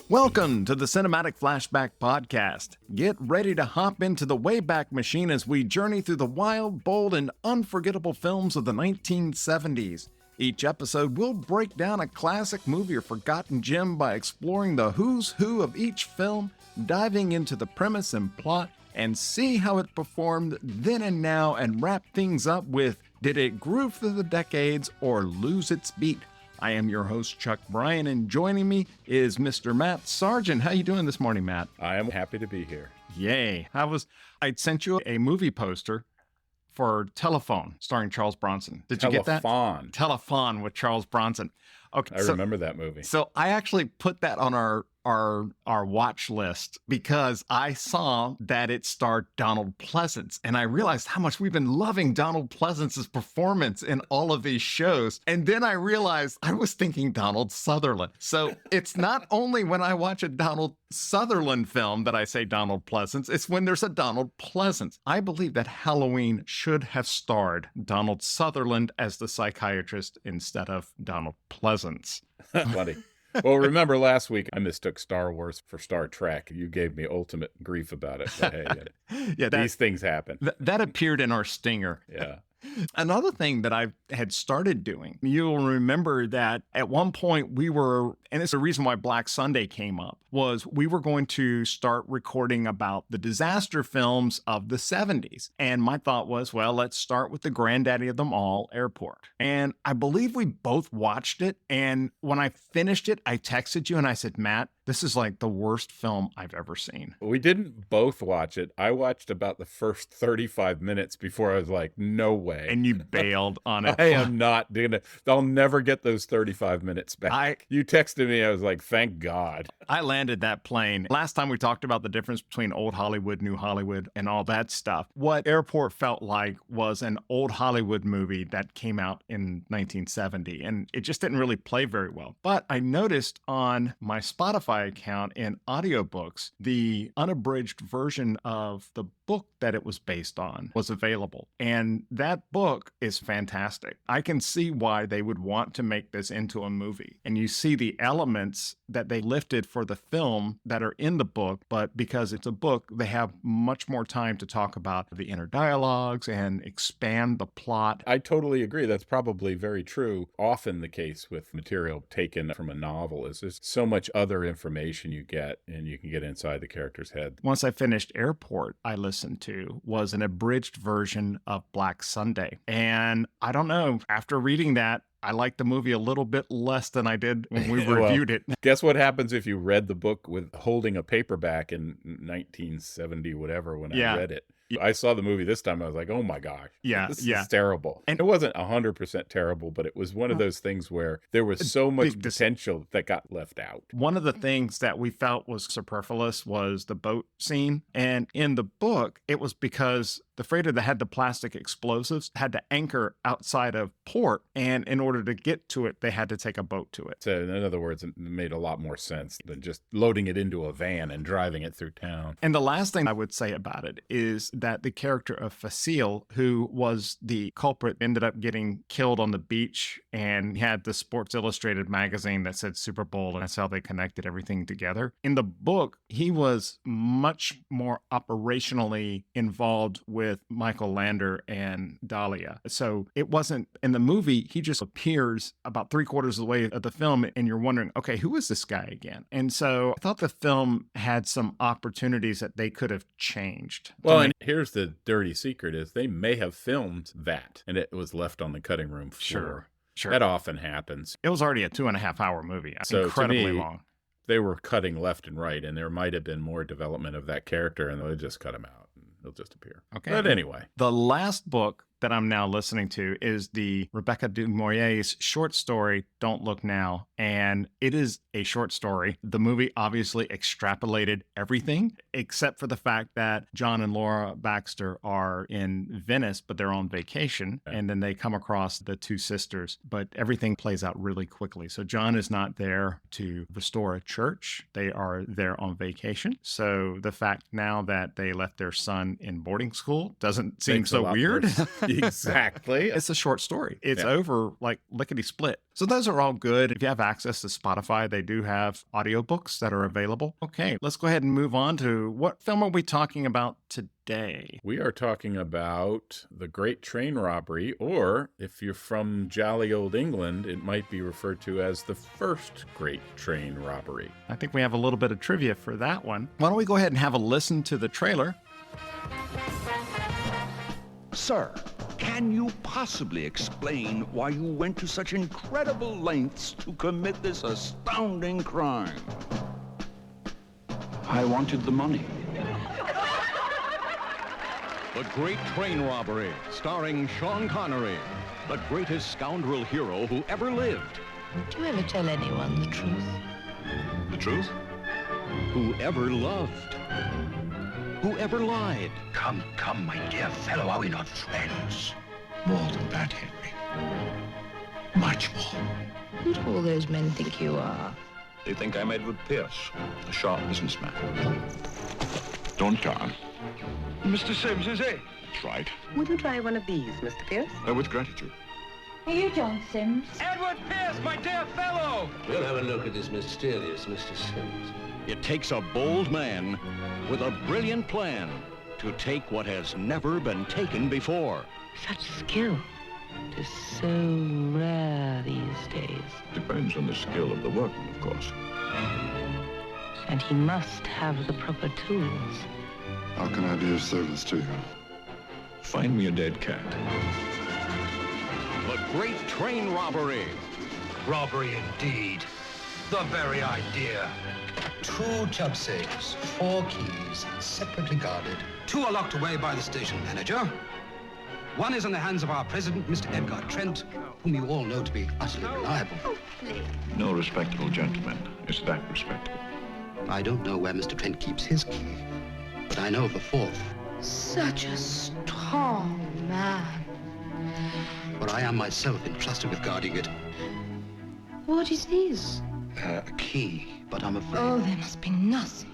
Welcome to the Cinematic Flashback Podcast. Get ready to hop into the Wayback Machine as we journey through the wild, bold, and unforgettable films of the 1970s. Each episode, we'll break down a classic movie or forgotten gem by exploring the who's who of each film, diving into the premise and plot, and see how it performed then and now, and wrap things up with, did it groove through the decades or lose its beat? I am your host, Chuck Bryan, and joining me is Mr. Matt Sargent. How you doing this morning, Matt? I am happy to be here. Yay. I'd sent you a movie poster for Telephone, starring Charles Bronson. Did you get that? Telephone with Charles Bronson. Okay. I remember that movie. So I actually put that on our watch list because I saw that it starred Donald Pleasance, and I realized how much we've been loving Donald Pleasance's performance in all of these shows. And then I realized I was thinking Donald Sutherland. So it's not only when I watch a Donald Sutherland film that I say Donald Pleasance, it's when there's a Donald Pleasance. I believe that Halloween should have starred Donald Sutherland as the psychiatrist instead of Donald Pleasance. Funny. Well, remember last week I mistook Star Wars for Star Trek. You gave me ultimate grief about it. But hey, these things happen. That appeared in our stinger. Yeah. Another thing that I had started doing, you'll remember that at one point we were, and it's the reason why Black Sunday came up, was we were going to start recording about the disaster films of the 70s. And my thought was, well, let's start with the granddaddy of them all, Airport. And I believe we both watched it. And when I finished it, I texted you and I said, Matt, this is like the worst film I've ever seen. We didn't both watch it. I watched about the first 35 minutes before I was like, no way. And you bailed on it. I am not doing it. I'll never get those 35 minutes back. You texted me. I was like, thank God. I landed that plane. Last time we talked about the difference between old Hollywood, new Hollywood, and all that stuff. What Airport felt like was an old Hollywood movie that came out in 1970, and it just didn't really play very well. But I noticed on my Spotify account in audiobooks, the unabridged version of the book that it was based on was available. And that book is fantastic. I can see why they would want to make this into a movie. And you see the elements that they lifted for the film that are in the book, but because it's a book, they have much more time to talk about the inner dialogues and expand the plot. I totally agree. That's probably very true. Often the case with material taken from a novel is there's so much other information you get, and you can get inside the character's head. Once I finished Airport, I listened to was an abridged version of Black Sunday. And I don't know, after reading that, I liked the movie a little bit less than I did when we reviewed it. Guess what happens if you read the book with holding a paperback in 1970, whatever, when I read it? I saw the movie this time. I was like, oh my gosh, this is terrible. And it wasn't 100% terrible, but it was one of those things where there was so much potential that got left out. One of the things that we felt was superfluous was the boat scene. And in the book, it was because the freighter that had the plastic explosives had to anchor outside of port. And in order to get to it, they had to take a boat to it. So in other words, it made a lot more sense than just loading it into a van and driving it through town. And the last thing I would say about it is that the character of Facile, who was the culprit, ended up getting killed on the beach, and had the Sports Illustrated magazine that said Super Bowl, and that's how they connected everything together. In the book, he was much more operationally involved with Michael Lander and Dahlia. So it wasn't, in the movie, he just appears about 3/4 of the way of the film, and you're wondering, okay, who is this guy again? And so I thought the film had some opportunities that they could have changed. Well, and here's the dirty secret is they may have filmed that, and it was left on the cutting room floor. Sure. That often happens. It was already a 2.5-hour movie. So incredibly long. They were cutting left and right, and there might have been more development of that character, and they just cut him out, and he'll just appear. Okay. But anyway. The last book that I'm now listening to is the Rebecca Du Maurier's short story, Don't Look Now. And it is a short story. The movie obviously extrapolated everything, except for the fact that John and Laura Baxter are in Venice, but they're on vacation. Okay. And then they come across the two sisters, but everything plays out really quickly. So John is not there to restore a church. They are there on vacation. So the fact now that they left their son in boarding school doesn't seem so weird. Exactly. It's a short story. It's over like lickety-split. So those are all good. If you have access to Spotify, they do have audiobooks that are available. Okay, let's go ahead and move on to what film are we talking about today? We are talking about The Great Train Robbery, or if you're from jolly old England, it might be referred to as the first Great Train Robbery. I think we have a little bit of trivia for that one. Why don't we go ahead and have a listen to the trailer? Sir, can you possibly explain why you went to such incredible lengths to commit this astounding crime? I wanted the money. The Great Train Robbery, starring Sean Connery, the greatest scoundrel hero who ever lived. Do you ever tell anyone the truth? The truth? Who ever loved. Who ever lied. Come, my dear fellow, are we not friends? More than that, Henry. Much more. Who do all those men think you are? They think I'm Edward Pierce, a sharp businessman. Don't John. Mr. Sims, is he? That's right. Would you try one of these, Mr. Pierce? With gratitude. Are you John Sims? Edward Pierce, my dear fellow! We'll have a look at this mysterious Mr. Sims. It takes a bold man with a brilliant plan to take what has never been taken before. Such skill. It is so rare these days. Depends on the skill of the workman, of course. And he must have the proper tools. How can I be of service to you? Find me a dead cat. The Great Train Robbery. Robbery indeed. The very idea. 2 tub safes, 4 keys, separately guarded. 2 are locked away by the station manager. 1 is in the hands of our president, Mr. Edgar Trent, whom you all know to be utterly reliable. No respectable gentleman is that respectable. I don't know where Mr. Trent keeps his key, but I know of the 4th. Such a strong man. For I am myself entrusted with guarding it. What is his? A key, but I'm afraid... Oh, there must be nothing.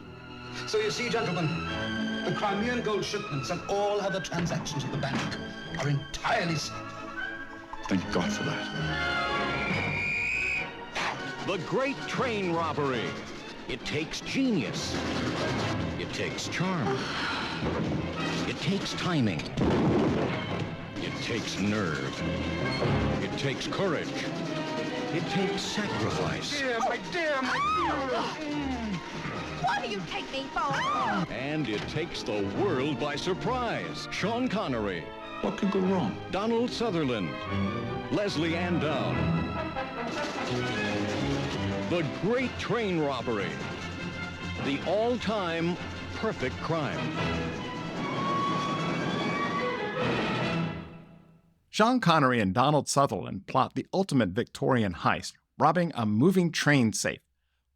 So you see, gentlemen, the Crimean gold shipments and all other transactions of the bank are entirely safe. Thank God for that. The Great Train Robbery. It takes genius. It takes charm. It takes timing. It takes nerve. It takes courage. It takes sacrifice. My dear. What do you take me for? And it takes the world by surprise. Sean Connery. What could go wrong? Donald Sutherland. Lesley-Anne Down. The Great Train Robbery. The all-time perfect crime. Sean Connery and Donald Sutherland plot the ultimate Victorian heist, robbing a moving train safe.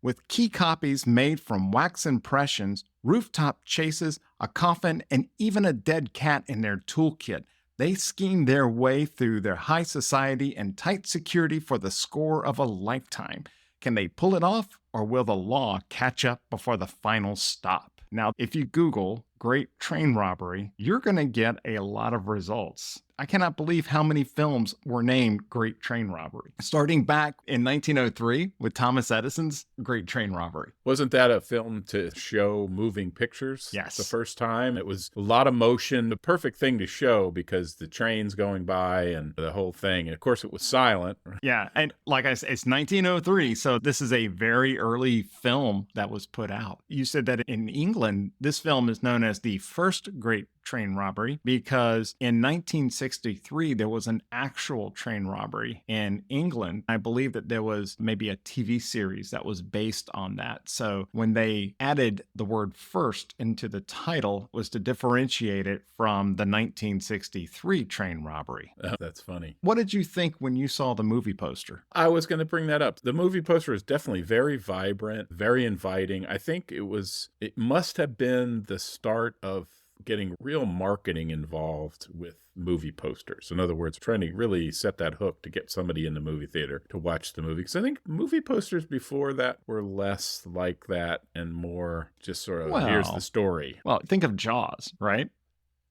With key copies made from wax impressions, rooftop chases, a coffin, and even a dead cat in their toolkit, they scheme their way through their high society and tight security for the score of a lifetime. Can they pull it off, or will the law catch up before the final stop? Now, if you Google Great Train Robbery, you're going to get a lot of results. I cannot believe how many films were named Great Train Robbery. Starting back in 1903 with Thomas Edison's Great Train Robbery. Wasn't that a film to show moving pictures? Yes. The first time. It was a lot of motion, the perfect thing to show because the train's going by and the whole thing. And of course, it was silent. Yeah. And like I said, it's 1903. So this is a very early film that was put out. You said that in England, this film is known as the first Great Train Robbery because in 1963 there was an actual train robbery in England. I believe that there was maybe a TV series that was based on that. So when they added the word first into the title was to differentiate it from the 1963 train robbery. Oh, that's funny. What did you think when you saw the movie poster? I was going to bring that up. The movie poster is definitely very vibrant, very inviting. I think it must have been the start of getting real marketing involved with movie posters. In other words, trying to really set that hook to get somebody in the movie theater to watch the movie. Because I think movie posters before that were less like that and more just sort of, here's the story. Well, think of Jaws, right?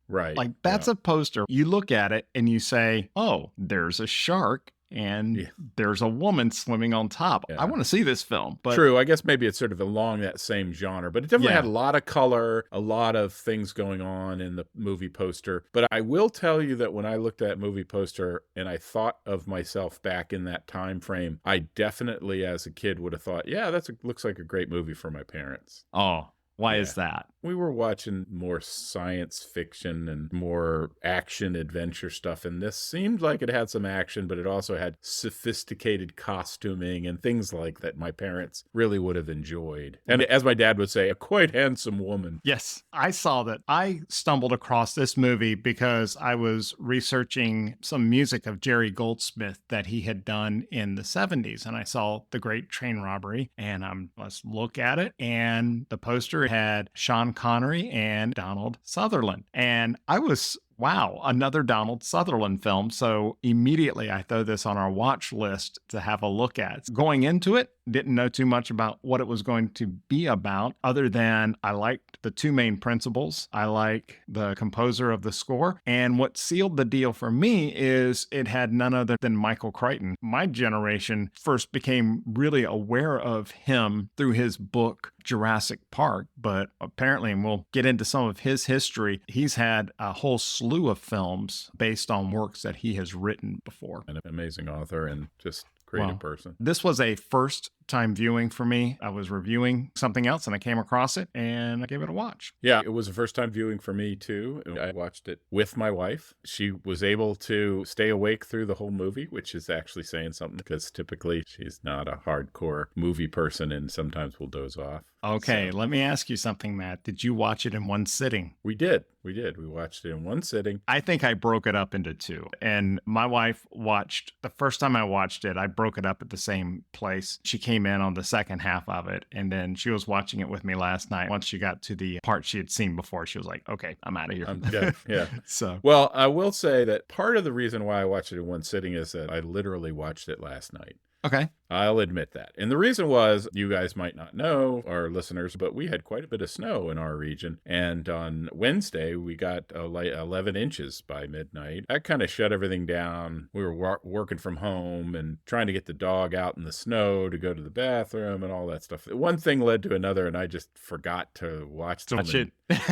Right. Like, that's a poster. You look at it and you say, oh, there's a shark. And there's a woman swimming on top. I want to see this film. But true. I guess maybe it's sort of along that same genre, but it definitely had a lot of color, a lot of things going on in the movie poster. But I will tell you that when I looked at that movie poster and I thought of myself back in that time frame, I definitely, as a kid, would have thought, yeah, looks like a great movie for my parents. Oh, why is that? We were watching more science fiction and more action adventure stuff, and this seemed like it had some action, but it also had sophisticated costuming and things like that my parents really would have enjoyed. And as my dad would say, a quite handsome woman. Yes, I saw that. I stumbled across this movie because I was researching some music of Jerry Goldsmith that he had done in the 70s, and I saw The Great Train Robbery, and let's look at it, and the poster had Sean Connery and Donald Sutherland. And I was, wow, another Donald Sutherland film. So immediately I throw this on our watch list to have a look at. Going into it, didn't know too much about what it was going to be about, other than I liked the two main principals. I like the composer of the score. And what sealed the deal for me is it had none other than Michael Crichton. My generation first became really aware of him through his book, Jurassic Park, but apparently, and we'll get into some of his history, he's had a whole slew of films based on works that he has written before. An amazing author and just creative person. This was a first time viewing for me. I was reviewing something else and I came across it and I gave it a watch. Yeah, it was a first time viewing for me too. I watched it with my wife. She was able to stay awake through the whole movie, which is actually saying something because typically she's not a hardcore movie person and sometimes will doze off. Okay, let me ask you something, Matt. Did you watch it in one sitting? We did. We watched it in one sitting. I think I broke it up into two. And my wife watched, the first time I watched it, I broke it up at the same place. She came in on the second half of it. And then she was watching it with me last night. Once she got to the part she had seen before, she was like, okay, I'm out of here. Yeah. So, well, I will say that part of the reason why I watched it in one sitting is that I literally watched it last night. Okay. I'll admit that. And the reason was, you guys might not know, our listeners, but we had quite a bit of snow in our region. And on Wednesday, we got 11 inches by midnight. That kind of shut everything down. We were working from home and trying to get the dog out in the snow to go to the bathroom and all that stuff. One thing led to another, and I just forgot to watch them.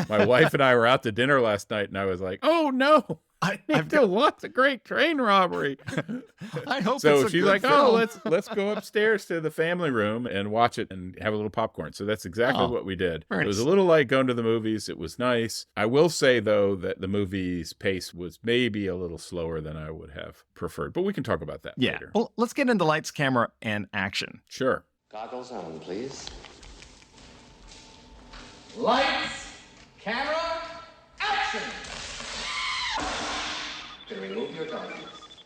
My wife and I were out to dinner last night, and I was like, oh, no. I've got to watch The Great Train Robbery. I hope so. It's a she's good like, film. "Oh, let's go upstairs to the family room and watch it and have a little popcorn." So that's exactly what we did. It was a little like going to the movies. It was nice. I will say though that the movie's pace was maybe a little slower than I would have preferred, but we can talk about that later. Well, let's get into lights, camera, and action. Sure. Goggles on, please. Lights, camera, action! To remove your goggles.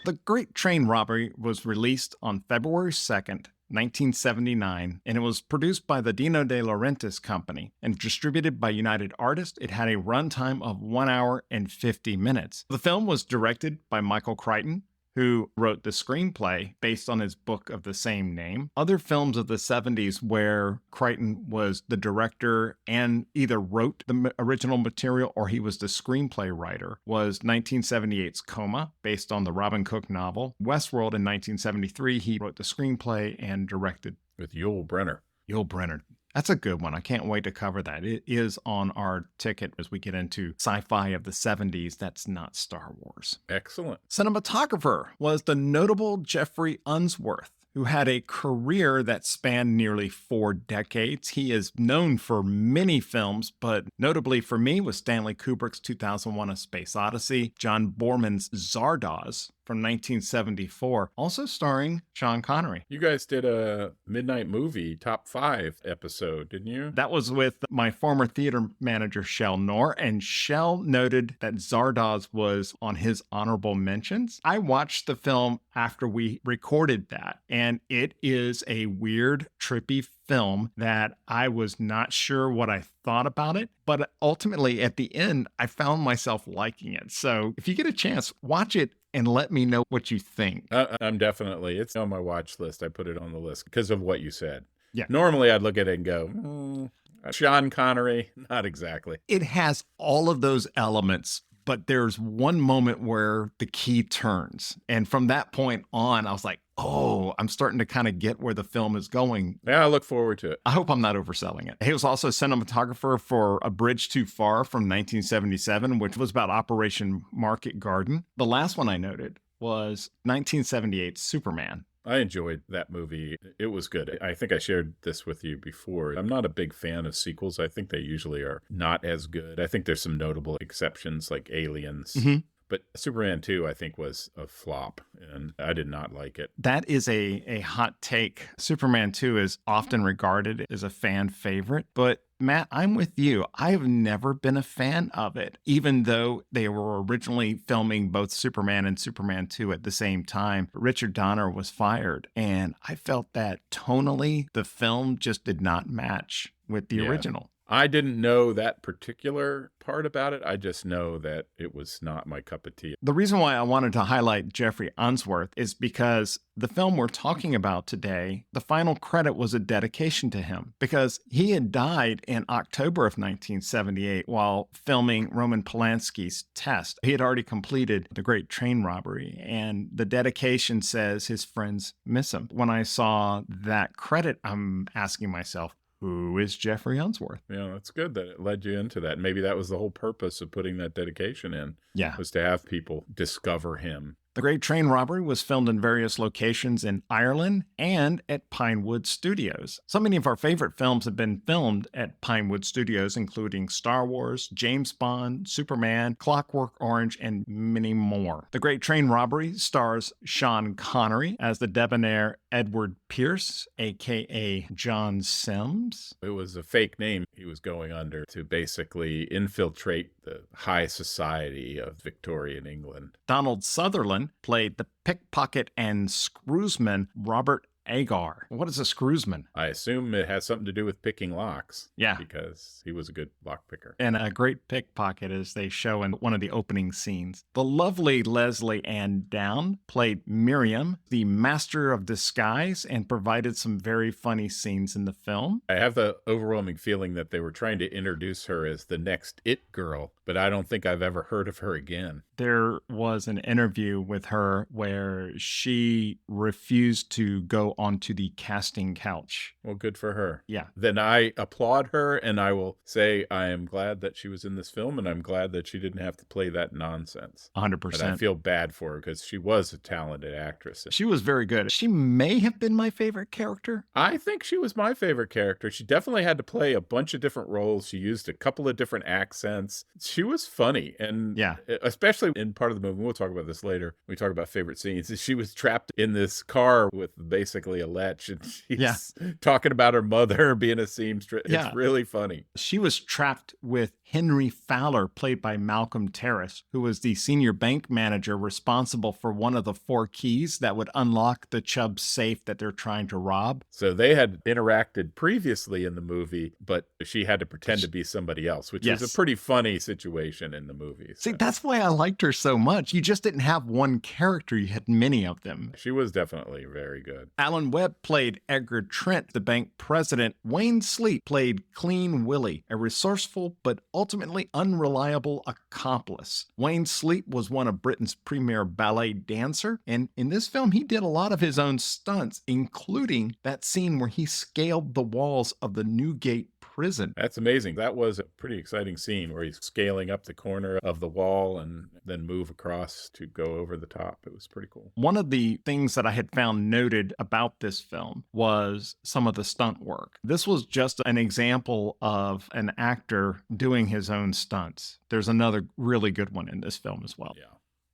The Great Train Robbery was released on February 2nd, 1979, and it was produced by the Dino De Laurentiis Company and distributed by United Artists. It had a runtime of 1 hour and 50 minutes. The film was directed by Michael Crichton, who wrote the screenplay based on his book of the same name. Other films of the 70s where Crichton was the director and either wrote the original material or he was the screenplay writer was 1978's Coma, based on the Robin Cook novel. Westworld in 1973, he wrote the screenplay and directed. With Yul Brynner. Yul Brynner. That's a good one. I can't wait to cover that. It is on our ticket as we get into sci-fi of the 70s. That's not Star Wars. Excellent. Cinematographer was the notable Jeffrey Unsworth, who had a career that spanned nearly 4 decades. He is known for many films, but notably for me was Stanley Kubrick's 2001: A Space Odyssey, John Borman's Zardoz from 1974, also starring Sean Connery. You guys did a Midnight Movie Top 5 episode, didn't you? That was with my former theater manager, Shell Knorr, and Shell noted that Zardoz was on his honorable mentions. I watched the film after we recorded that, and it is a weird, trippy film that I was not sure what I thought about it, but ultimately at the end, I found myself liking it. So if you get a chance, watch it and let me know what you think. It's on my watch list. I put it on the list because of what you said. Yeah. Normally I'd look at it and go, Sean Connery, not exactly. It has all of those elements but there's one moment where the key turns. And from that point on, I was like, oh, I'm starting to kind of get where the film is going. Yeah, I look forward to it. I hope I'm not overselling it. He was also a cinematographer for A Bridge Too Far from 1977, which was about Operation Market Garden. The last one I noted was 1978's Superman. I enjoyed that movie. It was good. I think I shared this with you before. I'm not a big fan of sequels. I think they usually are not as good. I think there's some notable exceptions like Aliens. Mm-hmm. But Superman 2, I think, was a flop, and I did not like it. That is a hot take. Superman 2 is often regarded as a fan favorite, but Matt, I'm with you. I've never been a fan of it, even though they were originally filming both Superman and Superman 2 at the same time. Richard Donner was fired, and I felt that tonally, the film just did not match with the original. I didn't know that particular part about it. I just know that it was not my cup of tea. The reason why I wanted to highlight Jeffrey Unsworth is because the film we're talking about today, the final credit was a dedication to him because he had died in October of 1978 while filming Roman Polanski's Test. He had already completed The Great Train Robbery, and the dedication says his friends miss him. When I saw that credit, I'm asking myself, who is Jeffrey Unsworth? Yeah, that's good that it led you into that. Maybe that was the whole purpose of putting that dedication in. Yeah. Was to have people discover him. The Great Train Robbery was filmed in various locations in Ireland and at Pinewood Studios. So many of our favorite films have been filmed at Pinewood Studios, including Star Wars, James Bond, Superman, Clockwork Orange, and many more. The Great Train Robbery stars Sean Connery as the debonair Edward Pierce, a.k.a. John Sims. It was a fake name he was going under to basically infiltrate the high society of Victorian England. Donald Sutherland played the pickpocket and screwsman Robert Agar. What is a screwsman? I assume it has something to do with picking locks. Yeah. Because he was a good lock picker. And a great pickpocket, as they show in one of the opening scenes. The lovely Lesley-Anne Down played Miriam, the master of disguise, and provided some very funny scenes in the film. I have the overwhelming feeling that they were trying to introduce her as the next it girl, but I don't think I've ever heard of her again. There was an interview with her where she refused to go onto the casting couch. Well, good for her. Yeah. Then I applaud her, and I will say I am glad that she was in this film, and I'm glad that she didn't have to play that nonsense. 100%. But I feel bad for her because she was a talented actress. She was very good. She may have been my favorite character. I think she was my favorite character. She definitely had to play a bunch of different roles. She used a couple of different accents. She was funny, and especially in part of the movie, we'll talk about this later, we talk about favorite scenes, she was trapped in this car with basically a lech, and she's talking about her mother being a seamstress. It's really funny. She was trapped with Henry Fowler, played by Malcolm Terrace, who was the senior bank manager responsible for one of the 4 keys that would unlock the Chubb safe that they're trying to rob. So they had interacted previously in the movie, but she had to pretend to be somebody else, which was a pretty funny situation in the movie. So. See, that's why I liked her so much. You just didn't have one character. You had many of them. She was definitely very good. Alan Webb played Edgar Trent, the bank president. Wayne Sleep played Clean Willie, a resourceful but ultimately unreliable accomplice. Wayne Sleep was one of Britain's premier ballet dancer, and in this film, he did a lot of his own stunts, including that scene where he scaled the walls of the Newgate prison. That's amazing. That was a pretty exciting scene where he's scaling up the corner of the wall and then move across to go over the top. It was pretty cool. One of the things that I had found noted about this film was some of the stunt work. This was just an example of an actor doing his own stunts. There's another really good one in this film as well. Yeah.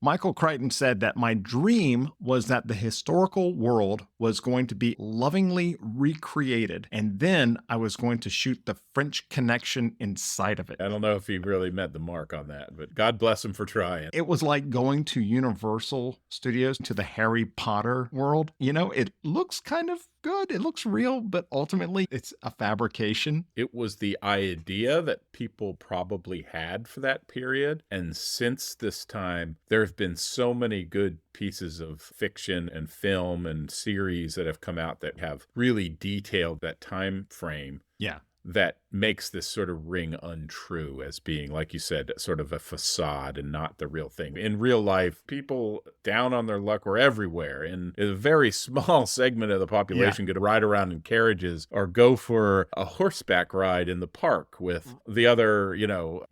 Michael Crichton said that my dream was that the historical world was going to be lovingly recreated, and then I was going to shoot the French Connection inside of it. I don't know if he really met the mark on that, but God bless him for trying. It was like going to Universal Studios to the Harry Potter world. You know, it looks kind of good. It looks real, but ultimately it's a fabrication. It was the idea that people probably had for that period. And since this time, there have been so many good pieces of fiction and film and series that have come out that have really detailed that time frame. Yeah. That makes this sort of ring untrue as being, like you said, sort of a facade and not the real thing. In real life, people down on their luck were everywhere, and a very small segment of the population could ride around in carriages or go for a horseback ride in the park with the other,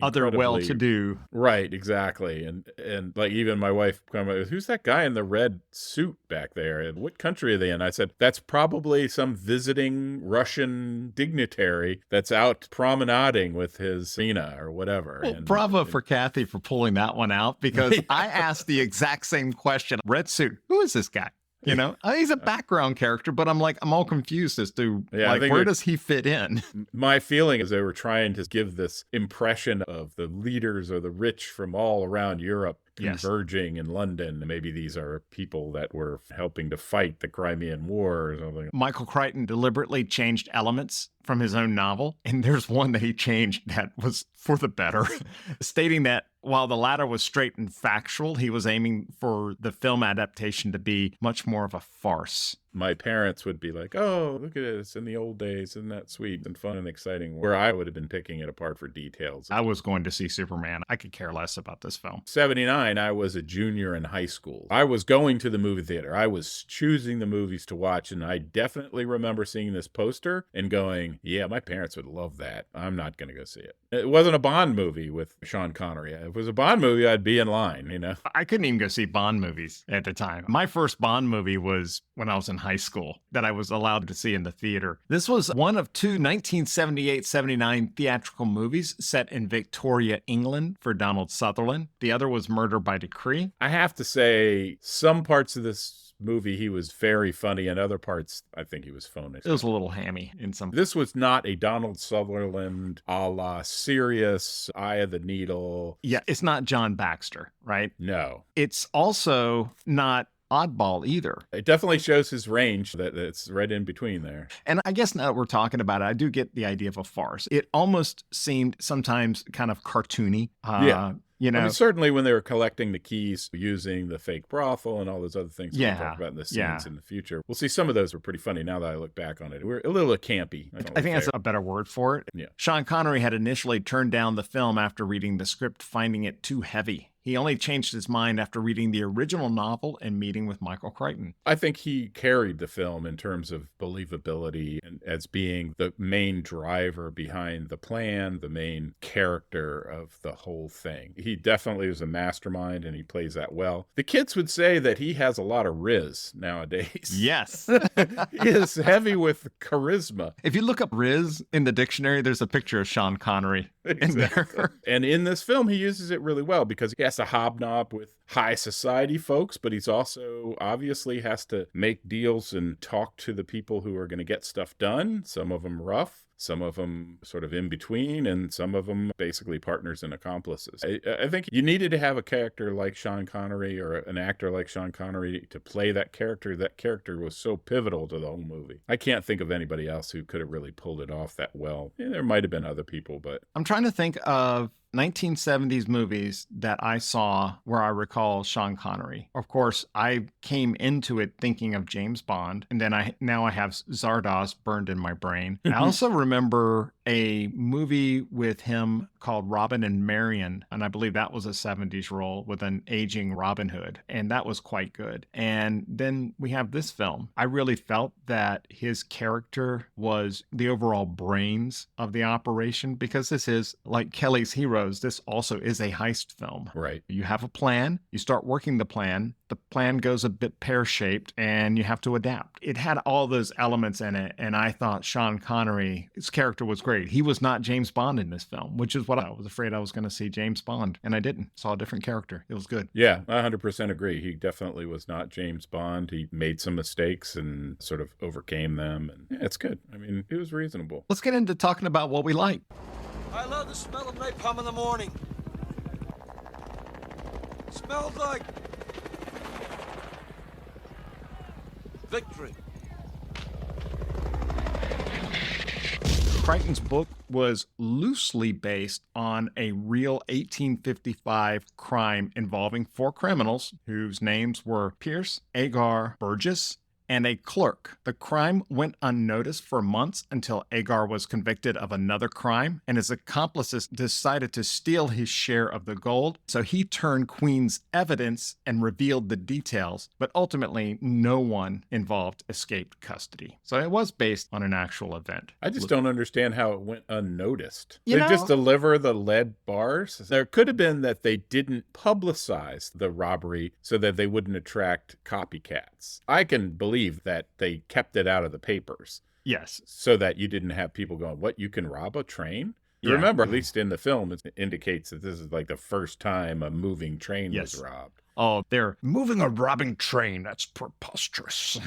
other well-to-do. Right, exactly. And like even my wife, who's that guy in the red suit back there? And what country are they in? I said, that's probably some visiting Russian dignitary that's out promenading with his Mina or whatever. Well, bravo for Kathy for pulling that one out, because I asked the exact same question. Red suit, who is this guy? He's a background character, but I'm all confused as to where does he fit in? My feeling is they were trying to give this impression of the leaders or the rich from all around Europe converging in London. Maybe these are people that were helping to fight the Crimean War or something. Michael Crichton deliberately changed elements from his own novel, and there's one that he changed that was for the better, stating that while the latter was straight and factual, he was aiming for the film adaptation to be much more of a farce. My parents would be like, oh, look at this in the old days. Isn't that sweet and fun and exciting? Where I would have been picking it apart for details. I was going to see Superman. I could care less about this film. 79, I was a junior in high school. I was going to the movie theater. I was choosing the movies to watch, and I definitely remember seeing this poster and going, yeah, my parents would love that. I'm not going to go see it. It wasn't a Bond movie with Sean Connery. If it was a Bond movie, I'd be in line, I couldn't even go see Bond movies at the time. My first Bond movie was when I was in high school that I was allowed to see in the theater. This was one of two 1978-79 theatrical movies set in Victorian England for Donald Sutherland. The other was Murder by Decree. I have to say, some parts of this movie he was very funny, and other parts I think he was phony. It was a little hammy in some. This was not a Donald Sutherland a la Serious, Eye of the Needle. Yeah, it's not John Baxter, right? No. It's also not Oddball either. It definitely shows his range, that it's right in between there. And I guess now that we're talking about it, I do get the idea of a farce. It almost seemed sometimes kind of cartoony. Certainly when they were collecting the keys using the fake brothel and all those other things we'll talk about in the scenes in the future. We'll see some of those were pretty funny now that I look back on it. We're a little campy. I think that's a better word for it. Yeah. Sean Connery had initially turned down the film after reading the script, finding it too heavy. He only changed his mind after reading the original novel and meeting with Michael Crichton. I think he carried the film in terms of believability and as being the main driver behind the plan, the main character of the whole thing. He definitely was a mastermind, and he plays that well. The kids would say that he has a lot of riz nowadays. Yes. He is heavy with charisma. If you look up riz in the dictionary, there's a picture of Sean Connery in there. And in this film, he uses it really well because he has to hobnob with high society folks, but he's also obviously has to make deals and talk to the people who are going to get stuff done. Some of them rough, some of them sort of in between, and some of them basically partners and accomplices. I think you needed to have a character like Sean Connery or an actor like Sean Connery to play that character. That character was so pivotal to the whole movie. I can't think of anybody else who could have really pulled it off that well. Yeah, there might have been other people, but I'm trying to think of 1970s movies that I saw where I recall Sean Connery. Of course, I came into it thinking of James Bond, and then I have Zardoz burned in my brain. I also remember a movie with him called Robin and Marion, and I believe that was a 70s role with an aging Robin Hood, and that was quite good. And then we have this film. I really felt that his character was the overall brains of the operation, because this is like Kelly's Heroes. This also is a heist film. Right. You have a plan, you start working the plan goes a bit pear-shaped, and you have to adapt. It had all those elements in it, and I thought Sean Connery, his character was great. He was not James Bond in this film, which is what I was afraid I was going to see James Bond, and I didn't. Saw a different character. It was good. Yeah, I 100% agree. He definitely was not James Bond. He made some mistakes and sort of overcame them, and yeah, it's good. I mean, it was reasonable. Let's get into talking about what we like. I love the smell of napalm in the morning. It smells like victory. Crichton's book was loosely based on a real 1855 crime involving four criminals whose names were Pierce, Agar, Burgess, and a clerk. The crime went unnoticed for months until Agar was convicted of another crime, and his accomplices decided to steal his share of the gold. So he turned Queen's evidence and revealed the details, but ultimately no one involved escaped custody. So it was based on an actual event. I just don't understand how it went unnoticed. They just deliver the lead bars. There could have been that they didn't publicize the robbery so that they wouldn't attract copycats. I can believe that they kept it out of the papers. Yes. So that you didn't have people going, what, you can rob a train? Yeah. Remember, at least in the film, it indicates that this is like the first time a moving train was robbed. Oh, they're moving a robbing train. That's preposterous.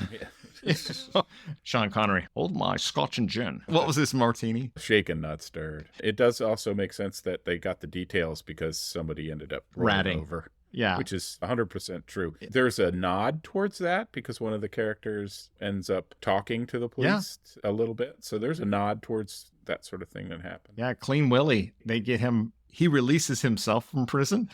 Sean Connery, hold my scotch and gin. What was this martini? Shaken, not stirred. It does also make sense that they got the details because somebody ended up rolling over. Yeah. Which is 100% true. There's a nod towards that because one of the characters ends up talking to the police a little bit. So there's a nod towards that sort of thing that happened. Yeah, Clean Willie. They get him. He releases himself from prison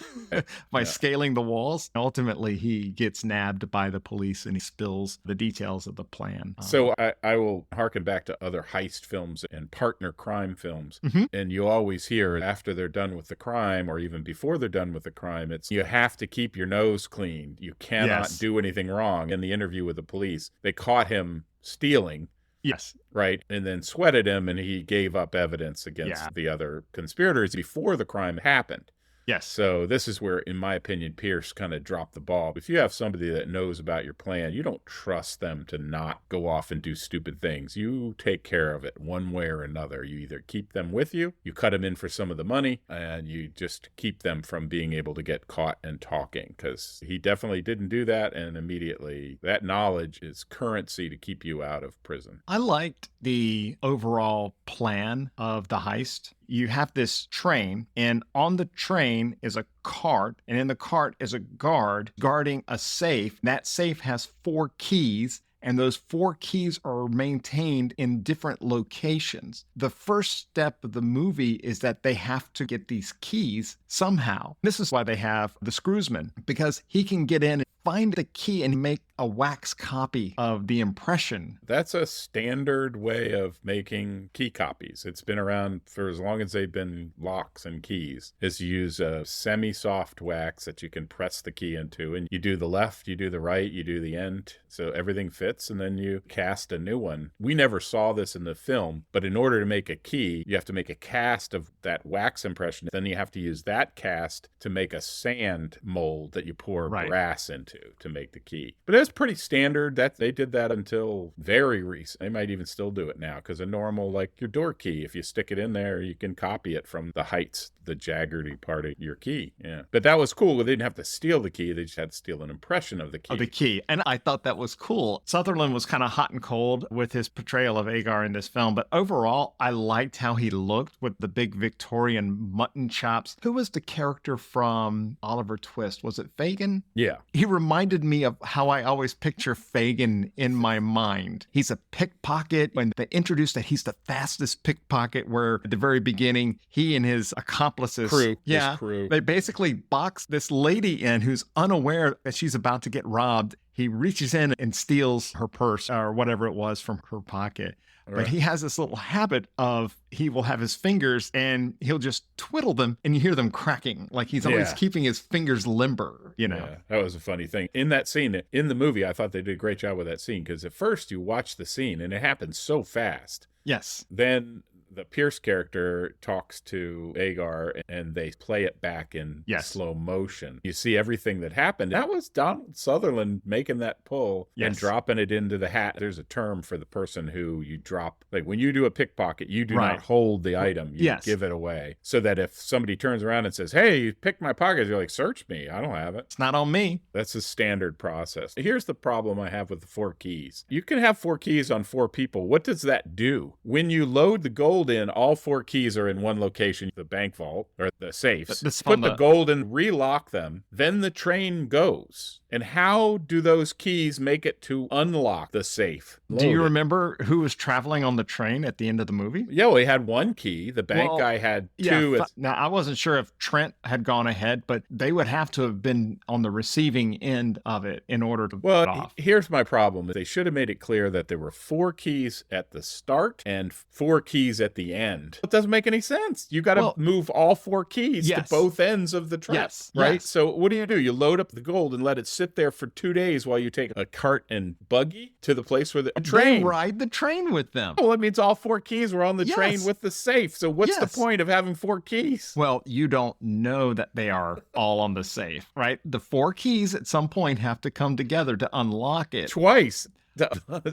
by scaling the walls. Ultimately, he gets nabbed by the police and he spills the details of the plan. So I will harken back to other heist films and partner crime films. Mm-hmm. And you always hear after they're done with the crime or even before they're done with the crime, it's you have to keep your nose clean. You cannot do anything wrong. In the interview with the police, they caught him stealing. Yes. Right. And then sweated him and he gave up evidence against the other conspirators before the crime happened. Yes. So this is where, in my opinion, Pierce kind of dropped the ball. If you have somebody that knows about your plan, you don't trust them to not go off and do stupid things. You take care of it one way or another. You either keep them with you, you cut them in for some of the money, and you just keep them from being able to get caught and talking, because he definitely didn't do that. And immediately that knowledge is currency to keep you out of prison. I liked the overall plan of the heist. You have this train, and on the train is a cart, and in the cart is a guard guarding a safe. That safe has 4 keys, and those 4 keys are maintained in different locations. The first step of the movie is that they have to get these keys somehow. This is why they have the screwsman, because he can get in, find the key, and make a wax copy of the impression. That's a standard way of making key copies. It's been around for as long as they've been locks and keys, is you use a semi-soft wax that you can press the key into, and you do the left, you do the right, you do the end, so everything fits, and then you cast a new one. We never saw this in the film, but in order to make a key, you have to make a cast of that wax impression. Then you have to use that cast to make a sand mold that you pour brass into to make the key. But it's pretty standard. That they did that until very recent. They might even still do it now, because a normal, like your door key, if you stick it in there, you can copy it from the heights, the jaggery part of your key. Yeah. But that was cool. They didn't have to steal the key. They just had to steal an impression of the key. And I thought that was cool. Sutherland was kind of hot and cold with his portrayal of Agar in this film, but overall, I liked how he looked with the big Victorian mutton chops. Who was the character from Oliver Twist? Was it Fagin? Yeah. He reminded me of how I always picture Fagin in my mind. He's a pickpocket. When they introduced that he's the fastest pickpocket, where at the very beginning, he and his accomplices, his crew, they basically box this lady in who's unaware that she's about to get robbed. He reaches in and steals her purse or whatever it was from her pocket. Right. But he has this little habit of, he will have his fingers and he'll just twiddle them and you hear them cracking. Like he's always keeping his fingers limber, you know? Yeah, that was a funny thing. In that scene, in the movie, I thought they did a great job with that scene, because at first you watch the scene and it happens so fast. Yes. Then the Pierce character talks to Agar and they play it back in slow motion. You see everything that happened. That was Donald Sutherland making that pull and dropping it into the hat. There's a term for the person who you drop. Like when you do a pickpocket, you do not hold the item. You give it away. So that if somebody turns around and says, hey, you picked my pocket, you're like, search me. I don't have it. It's not on me. That's a standard process. Here's the problem I have with the 4 keys. You can have 4 keys on 4 people. What does that do? When you load the gold in, all 4 keys are in one location, the bank vault or the safes. Put the gold in, relock them, then the train goes. And how do those keys make it to unlock the safe? Do you remember who was traveling on the train at the end of the movie? Yeah, well, he had one key. The bank guy had two. Yeah, now, I wasn't sure if Trent had gone ahead, but they would have to have been on the receiving end of it in order to Well, get off. Here's my problem. They should have made it clear that there were 4 keys at the start and 4 keys at the end. It doesn't make any sense. You got to move all 4 keys to both ends of the trip, right? Yes. So what do? You load up the gold and let it sit there for 2 days while you take a cart and buggy to the place where the train. They ride the train with them. Well, it means all 4 keys were on the train with the safe. So what's the point of having 4 keys? Well, you don't know that they are all on the safe, right? The 4 keys at some point have to come together to unlock it. Twice.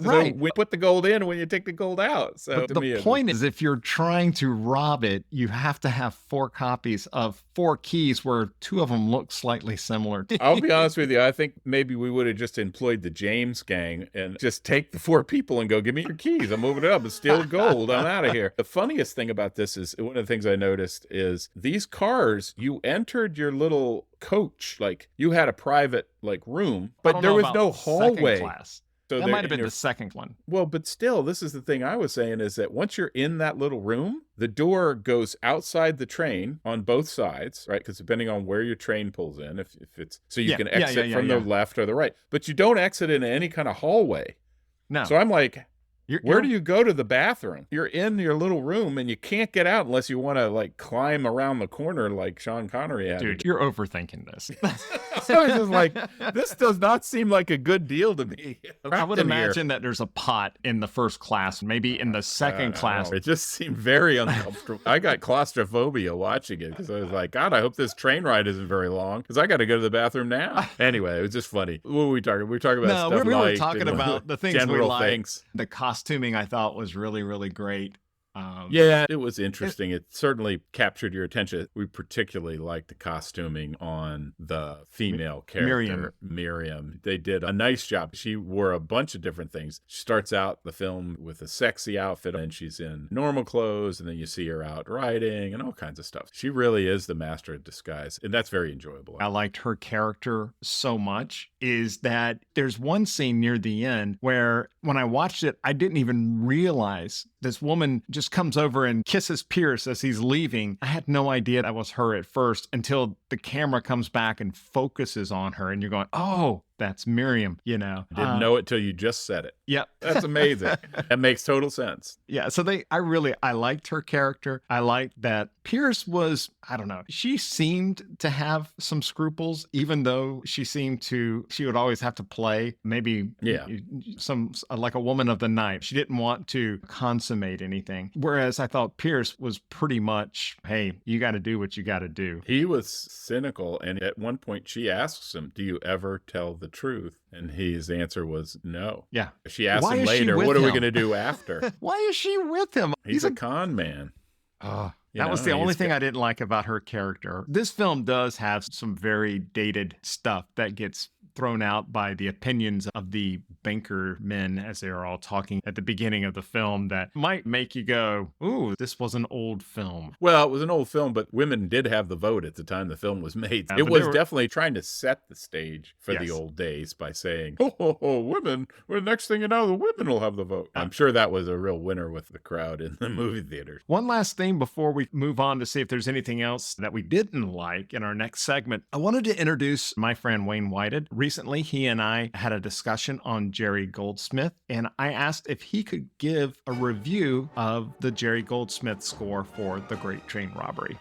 Right. We put the gold in when you take the gold out. So but the point is, if you're trying to rob it, you have to have 4 copies of 4 keys where 2 of them look slightly similar. I'll be honest with you. I think maybe we would have just employed the James gang and just take the 4 people and go, give me your keys. I'm moving it up. It's still gold. I'm out of here. The funniest thing about this is, one of the things I noticed is these cars, you entered your little coach, like you had a private room, but there was no hallway. So that might have been the second one. Well, but still, this is the thing I was saying is that once you're in that little room, the door goes outside the train on both sides, right? Because depending on where your train pulls in, if it's so you can exit from the left or the right, but you don't exit in any kind of hallway. No. So I'm like, where do you go to the bathroom? You're in your little room and you can't get out unless you want to climb around the corner like Sean Connery had. Dude, you're overthinking this. I was just like, this does not seem like a good deal to me. I would imagine that there's a pot in the first class, maybe in the second class. It just seemed very uncomfortable. I got claustrophobia watching it because I was like, God, I hope this train ride isn't very long because I got to go to the bathroom now. Anyway, it was just funny. What were we talking about? We were talking about stuff we were talking about the things we like. Things. The costuming I thought was really, really great. Yeah, it was interesting. It certainly captured your attention. We particularly liked the costuming on the female character, Miriam. They did a nice job. She wore a bunch of different things. She starts out the film with a sexy outfit, and she's in normal clothes, and then you see her out riding and all kinds of stuff. She really is the master of disguise, and that's very enjoyable. I liked her character so much is that there's one scene near the end where when I watched it, I didn't even realize this woman just comes over and kisses Pierce as he's leaving. I had no idea that was her at first until the camera comes back and focuses on her and you're going, oh, that's Miriam, Didn't know it till you just said it. Yep. That's amazing. That makes total sense. Yeah. So I liked her character. I liked that Pierce was, I don't know, she seemed to have some scruples, even though she would always have to play maybe like a woman of the night. She didn't want to consummate anything. Whereas I thought Pierce was pretty much, hey, you got to do what you got to do. He was cynical. And at one point she asks him, do you ever tell the truth? And his answer was no. Yeah. She asked him later, what are we going to do after? Why is she with him? He's a con man. That was the only thing I didn't like about her character. This film does have some very dated stuff that gets thrown out by the opinions of the banker men as they are all talking at the beginning of the film that might make you go, ooh, this was an old film. Well, it was an old film, but women did have the vote at the time the film was made. It was definitely trying to set the stage for the old days by saying, women, well, next thing you know, the women will have the vote. I'm sure that was a real winner with the crowd in the movie theaters. One last thing before we move on to see if there's anything else that we didn't like in our next segment. I wanted to introduce my friend Wayne Whited. Recently, he and I had a discussion on Jerry Goldsmith, and I asked if he could give a review of the Jerry Goldsmith score for The Great Train Robbery.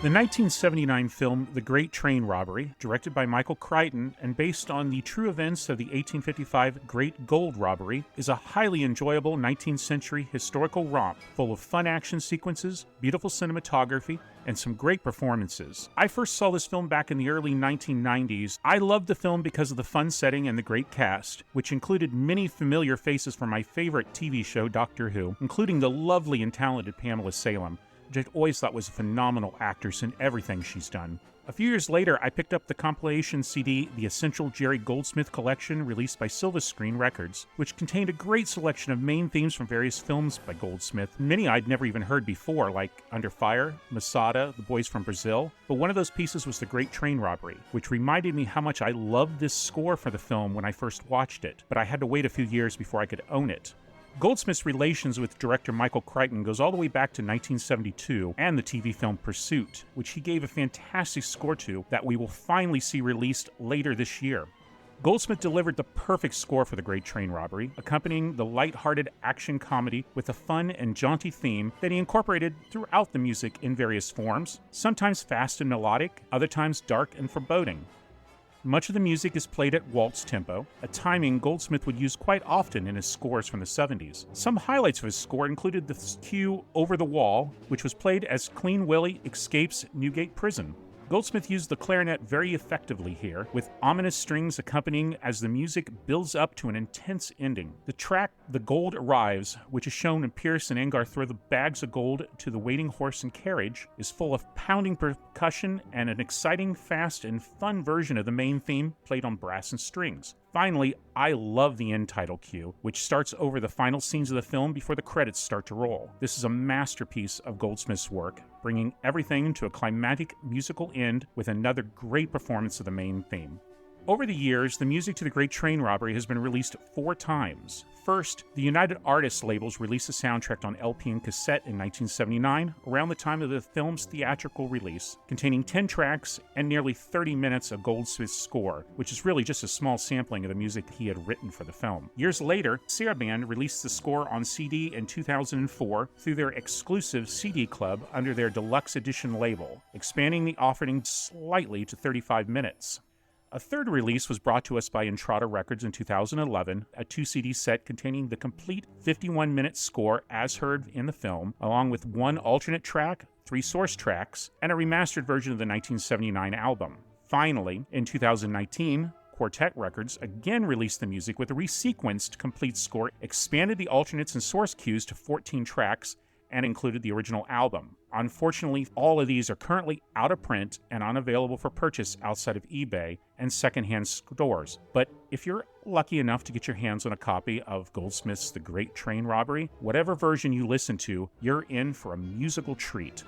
The 1979 film The Great Train Robbery, directed by Michael Crichton and based on the true events of the 1855 Great Gold Robbery, is a highly enjoyable 19th century historical romp full of fun action sequences, beautiful cinematography, and some great performances. I first saw this film back in the early 1990s. I loved the film because of the fun setting and the great cast, which included many familiar faces from my favorite TV show, Doctor Who, including the lovely and talented Pamela Salem, which I always thought was a phenomenal actress in everything she's done. A few years later, I picked up the compilation CD, The Essential Jerry Goldsmith Collection, released by Silva Screen Records, which contained a great selection of main themes from various films by Goldsmith, many I'd never even heard before, like Under Fire, Masada, The Boys from Brazil. But one of those pieces was The Great Train Robbery, which reminded me how much I loved this score for the film when I first watched it, but I had to wait a few years before I could own it. Goldsmith's relations with director Michael Crichton goes all the way back to 1972 and the TV film Pursuit, which he gave a fantastic score to that we will finally see released later this year. Goldsmith delivered the perfect score for The Great Train Robbery, accompanying the light-hearted action comedy with a fun and jaunty theme that he incorporated throughout the music in various forms, sometimes fast and melodic, other times dark and foreboding. Much of the music is played at waltz tempo, a timing Goldsmith would use quite often in his scores from the 70s. Some highlights of his score included the cue Over the Wall, which was played as Clean Willie escapes Newgate Prison. Goldsmith used the clarinet very effectively here, with ominous strings accompanying as the music builds up to an intense ending. The track The Gold Arrives, which is shown when Pierce and Angar throw the bags of gold to the waiting horse and carriage, is full of pounding percussion and an exciting, fast, and fun version of the main theme played on brass and strings. Finally, I love the end title cue, which starts over the final scenes of the film before the credits start to roll. This is a masterpiece of Goldsmith's work, bringing everything to a climactic musical end with another great performance of the main theme. Over the years, the music to The Great Train Robbery has been released 4 times. First, the United Artists labels released the soundtrack on LP and cassette in 1979, around the time of the film's theatrical release, containing 10 tracks and nearly 30 minutes of Goldsmith's score, which is really just a small sampling of the music he had written for the film. Years later, Saraband released the score on CD in 2004 through their exclusive CD Club under their deluxe edition label, expanding the offering slightly to 35 minutes. A third release was brought to us by Entrada Records in 2011, a 2-CD set containing the complete 51-minute score as heard in the film, along with 1 alternate track, 3 source tracks, and a remastered version of the 1979 album. Finally, in 2019, Quartet Records again released the music with a resequenced complete score, expanded the alternates and source cues to 14 tracks, and included the original album. Unfortunately, all of these are currently out of print and unavailable for purchase outside of eBay and secondhand stores. But if you're lucky enough to get your hands on a copy of Goldsmith's The Great Train Robbery, whatever version you listen to, you're in for a musical treat.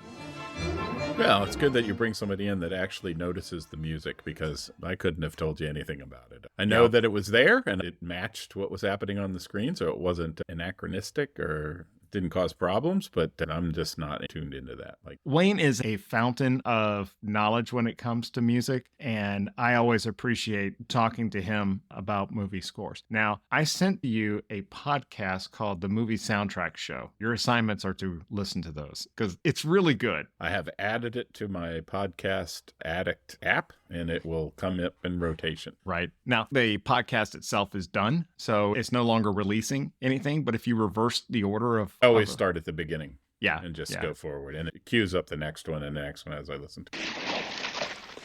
Well, it's good that you bring somebody in that actually notices the music, because I couldn't have told you anything about it. I know that it was there and it matched what was happening on the screen, so it wasn't anachronistic or didn't cause problems, but I'm just not tuned into that. Wayne is a fountain of knowledge when it comes to music, and I always appreciate talking to him about movie scores. Now, I sent you a podcast called The Movie Soundtrack Show. Your assignments are to listen to those because it's really good. I have added it to my Podcast Addict app, and it will come up in rotation. Right. Now, the podcast itself is done, so it's no longer releasing anything, but if you reverse the order of... Always start at the beginning. Yeah. And just go forward. And it queues up the next one and the next one as I listen to it.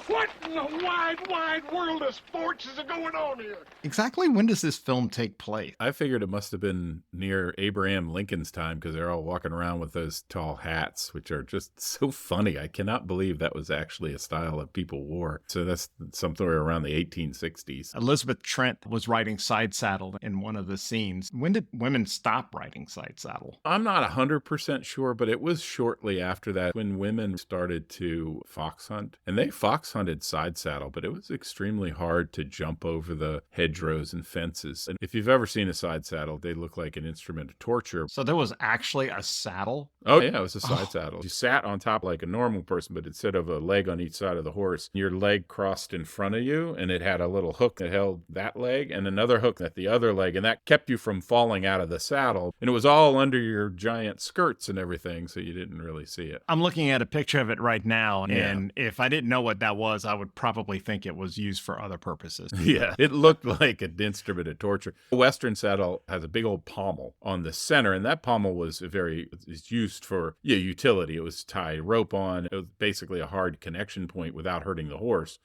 What in the wide world of sports is going on here? Exactly when does this film take place? I figured it must have been near Abraham Lincoln's time, because they're all walking around with those tall hats, which are just so funny. I cannot believe that was actually a style that people wore. So that's somewhere around the 1860s. Elizabeth Trent was riding side saddle in one of the scenes. When did women stop riding side saddle? I'm not 100% sure, but it was shortly after that when women started to fox hunt. And they fox hunted side saddle, but it was extremely hard to jump over the hedgerows and fences. And if you've ever seen a side saddle, they look like an instrument of torture. So there was actually a saddle? Oh, yeah, it was a side saddle. You sat on top like a normal person, but instead of a leg on each side of the horse, your leg crossed in front of you, and it had a little hook that held that leg and another hook at the other leg, and that kept you from falling out of the saddle. And it was all under your giant skirts and everything, so you didn't really see it. I'm looking at a picture of it right now, and if I didn't know what that was, I would probably think it was used for other purposes. Yeah, it looked like an instrument of torture. A Western saddle has a big old pommel on the center, and that pommel is used for utility. It was tied rope on. It was basically a hard connection point without hurting the horse.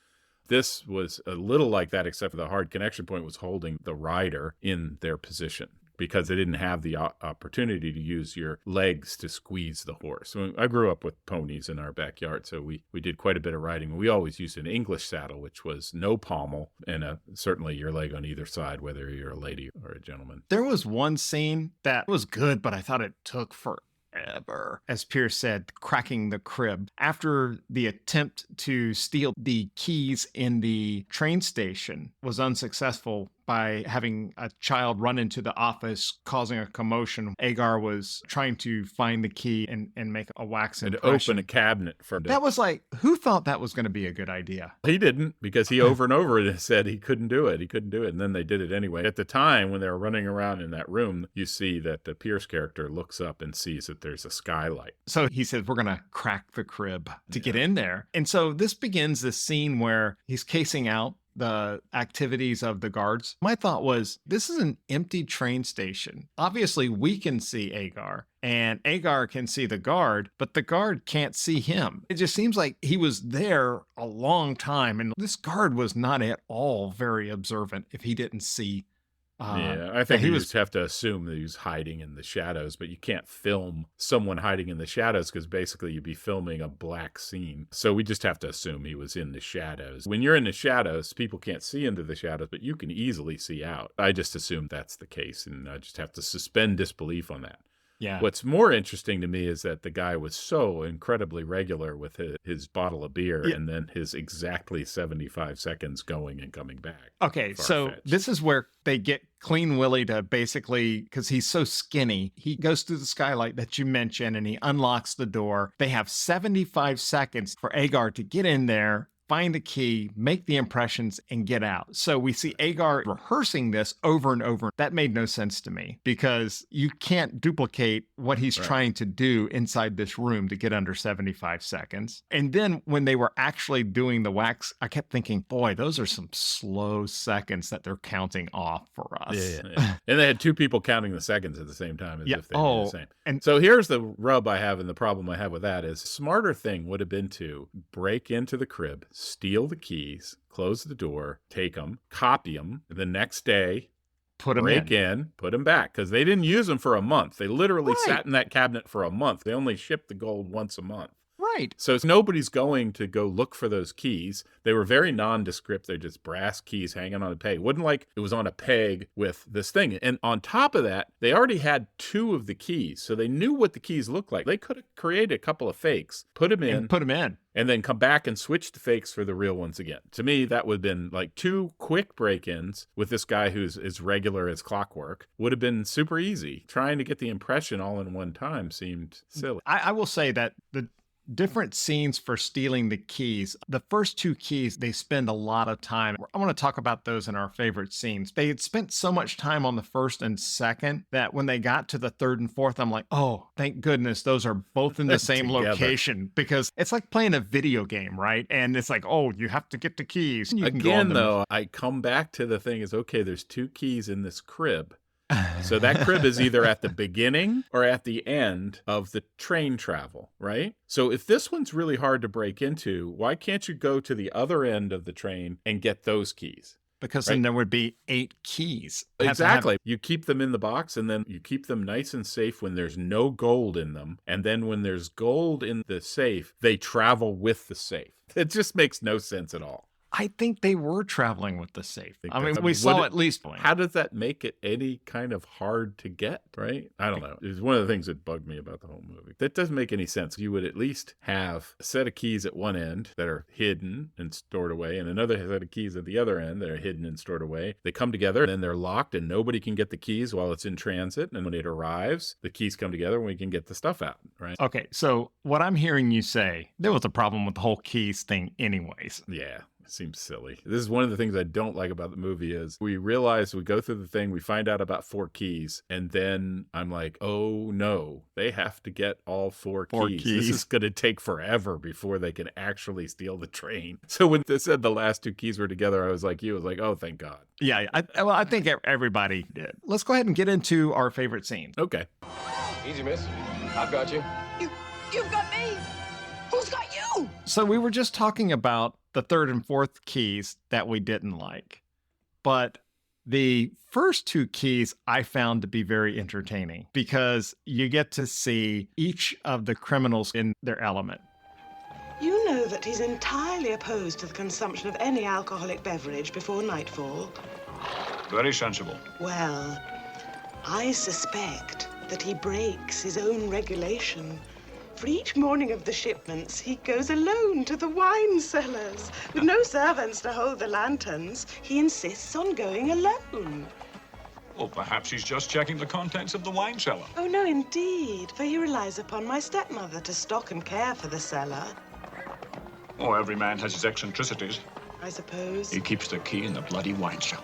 This was a little like that, except for the hard connection point was holding the rider in their position. because they didn't have the opportunity to use your legs to squeeze the horse. I grew up with ponies in our backyard, so we did quite a bit of riding. We always used an English saddle, which was no pommel and certainly your leg on either side, whether you're a lady or a gentleman. There was one scene that was good, but I thought it took forever. As Pierce said, cracking the crib. After the attempt to steal the keys in the train station was unsuccessful by having a child run into the office, causing a commotion, Agar was trying to find the key and make a wax impression. And open a cabinet for that. Was like, who thought that was going to be a good idea? He didn't, because he over and over said he couldn't do it. He couldn't do it. And then they did it anyway. At the time, when they were running around in that room, you see that the Pierce character looks up and sees that there's a skylight. So he says, we're going to crack the crib to get in there. And so this begins this scene where he's casing out the activities of the guards. My thought was, this is an empty train station. Obviously, we can see Agar, and Agar can see the guard, but the guard can't see him. It just seems like he was there a long time, and this guard was not at all very observant if he didn't see. I think you just have to assume that he was hiding in the shadows, but you can't film someone hiding in the shadows because basically you'd be filming a black scene. So we just have to assume he was in the shadows. When you're in the shadows, people can't see into the shadows, but you can easily see out. I just assume that's the case, and I just have to suspend disbelief on that. Yeah. What's more interesting to me is that the guy was so incredibly regular with his bottle of beer and then his exactly 75 seconds going and coming back. Okay, so this is where they get Clean Willie to basically, because he's so skinny, he goes through the skylight that you mentioned and he unlocks the door. They have 75 seconds for Agar to get in there, find a key, make the impressions, and get out. So we see Agar rehearsing this over and over. That made no sense to me because you can't duplicate what he's trying to do inside this room to get under 75 seconds. And then when they were actually doing the wax, I kept thinking, boy, those are some slow seconds that they're counting off for us. Yeah. And they had two people counting the seconds at the same time as if they were the same. And so here's the rub I have, and the problem I have with that is, smarter thing would have been to break into the crib, steal the keys, close the door, take them, copy them, the next day, break in, put them back, because they didn't use them for a month. They literally sat in that cabinet for a month. They only shipped the gold once a month. Right. So nobody's going to go look for those keys. They were very nondescript. They're just brass keys hanging on a peg. It wasn't like it was on a peg with this thing. And on top of that, they already had two of the keys. So they knew what the keys looked like. They could have created a couple of fakes, put them in, and then come back and switch the fakes for the real ones again. To me, that would have been like two quick break-ins with this guy who's as regular as clockwork. Would have been super easy. Trying to get the impression all in one time seemed silly. I will say that the different scenes for stealing the keys. The first two keys, they spend a lot of time. I want to talk about those in our favorite scenes. They had spent so much time on the first and second that when they got to the third and fourth, I'm like, oh, thank goodness those are both in the same location, because it's like playing a video game, right? And it's like, oh, you have to get the keys. Again, though, I come back to the thing is, okay, there's two keys in this crib. So that crib is either at the beginning or at the end of the train travel, right? So if this one's really hard to break into, why can't you go to the other end of the train and get those keys? Because then there would be 8 keys. Exactly. You keep them in the box, and then you keep them nice and safe when there's no gold in them. And then when there's gold in the safe, they travel with the safe. It just makes no sense at all. I think they were traveling with the safe. I mean, we saw at least one. How does that make it any kind of hard to get, right? I don't know. It's one of the things that bugged me about the whole movie. That doesn't make any sense. You would at least have a set of keys at one end that are hidden and stored away, and another set of keys at the other end that are hidden and stored away. They come together, and then they're locked, and nobody can get the keys while it's in transit. And when it arrives, the keys come together, and we can get the stuff out, right? Okay, so what I'm hearing you say, there was a problem with the whole keys thing anyways. Yeah. Seems silly. This is one of the things I don't like about the movie is we realize we go through the thing, we find out about 4 keys, and then I'm like, oh no, they have to get all 4 keys. This is going to take forever before they can actually steal the train. So when they said the last 2 keys were together, I was like you. I was like, oh, thank God. Yeah, I think everybody did. Let's go ahead and get into our favorite scenes. Okay. Easy, miss. I've got you. You've got me. Who's got you? So we were just talking about the third and fourth keys that we didn't like. But The first two keys I found to be very entertaining because you get to see each of the criminals in their element. You know that he's entirely opposed to the consumption of any alcoholic beverage before nightfall. Very sensible. Well, I suspect that he breaks his own regulation. For each morning of the shipments, he goes alone to the wine cellars. With no servants to hold the lanterns, he insists on going alone. Or perhaps he's just checking the contents of the wine cellar. Oh, no, indeed, for he relies upon my stepmother to stock and care for the cellar. Oh, every man has his eccentricities. I suppose. He keeps the key in the bloody wine cellar.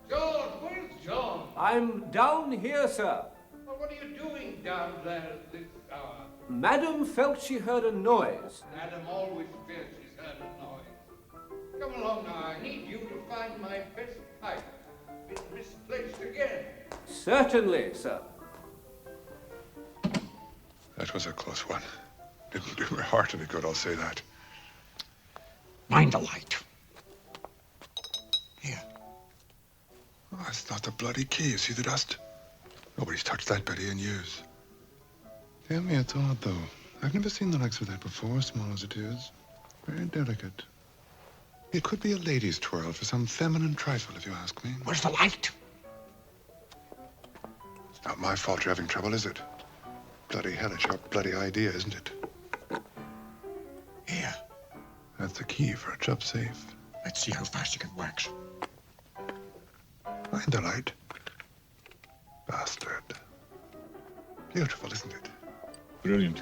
John, where's John? I'm down here, sir. Well, what are you doing down there at this hour? Madam felt she heard a noise. Madam always fears she's heard a noise. Come along now, I need you to find my best pipe. It's misplaced again. Certainly, sir. That was a close one. Didn't do my heart any good, I'll say that. Mind the light. Here. Oh, it's not the bloody key. You see the dust? Nobody's touched that Betty in years. Tell me, it's odd, though. I've never seen the likes of that before, small as it is. Very delicate. It could be a lady's twirl for some feminine trifle, if you ask me. Where's the light? It's not my fault you're having trouble, is it? Bloody hell, it's your bloody idea, isn't it? Here. That's the key for a chop safe. Let's see how fast you can wax. Find the light. Bastard. Beautiful, isn't it? Brilliant.